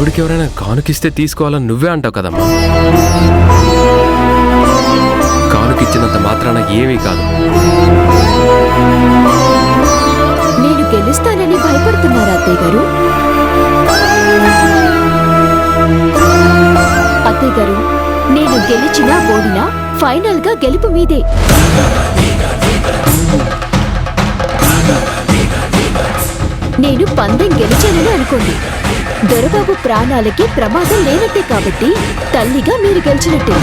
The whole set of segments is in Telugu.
దేవుడికి ఎవరైనా కానుకిస్తే తీసుకోవాలని నువ్వే అంటావు కదమ్మా. కానుకిచ్చినంత మాత్రాన ఏమీ కాదు. నేను గెలుస్తానని భయపడుతున్నారా అత్తయ్య గారు? అత్తయ్య గారు, నేను గెలిచినా ఓడినా ఫైనల్ గా గెలుపు మీదే. నేను పందెం గెలిచానని అనుకోండి. దొరబాబు ప్రాణాలకి ప్రమాదం లేనట్టే కాబట్టి తల్లిగా మీరు గెలిచినట్టే.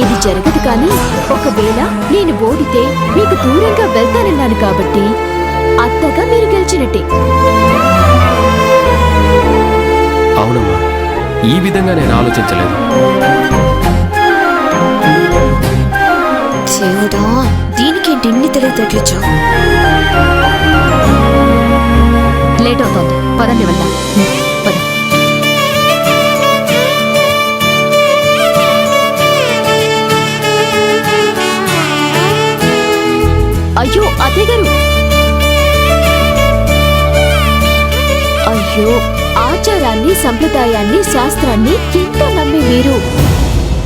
ఇది జరగదు. కానీ ఒకవేళ నేను ఓడితే మీకు దూరంగా వెళ్తానన్నాను కాబట్టి అత్తగా మీరు గెలిచినట్టే. అవునమ్మా, ఈ విధంగా నేను ఆలోచించలేదు. దేవుడా, దీనికేంటి ఇన్ని తెలియతట్లిచ్చావు? లేట్ అవుతోంది, పదండి వెళ్దాం. పద. అయ్యో అత్తయ్య గారు, అయ్యో, ఆచారాన్ని, సంప్రదాయాన్ని, శాస్త్రాన్ని ఎంతో నమ్మి మీరు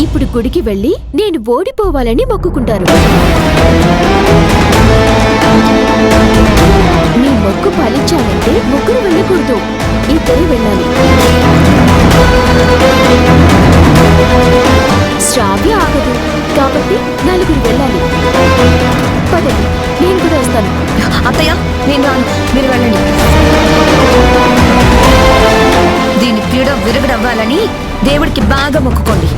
ఇప్పుడు గుడికి వెళ్ళి నేను ఓడిపోవాలని మొక్కుకుంటారు. మీ మొక్కు ఫలించాలంటే ముగ్గురు వెళ్ళకూడదు, ఇద్దరే వెళ్ళాలి. శ్రావ్య ఆగదు కాబట్టి నలుగురు వెళ్ళాలి. పదండి, నేను కూడా వస్తాను. అత్తయ్య, నేను రాను, మీరు వెళ్ళండి. దీని పీడ విరగడవ్వాలని దేవుడికి బాగా మొక్కుకోండి.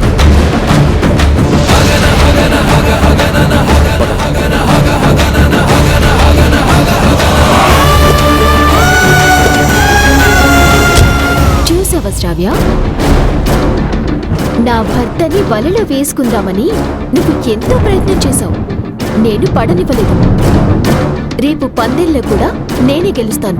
చూసావా శ్రావ్య, నా భర్తని వలలో వేసుకుందామని నువ్వు ఎంతో ప్రయత్నం చేశావు. నేను పడనివ్వలేదు. రేపు పందెంలో కూడా నేనే గెలుస్తాను.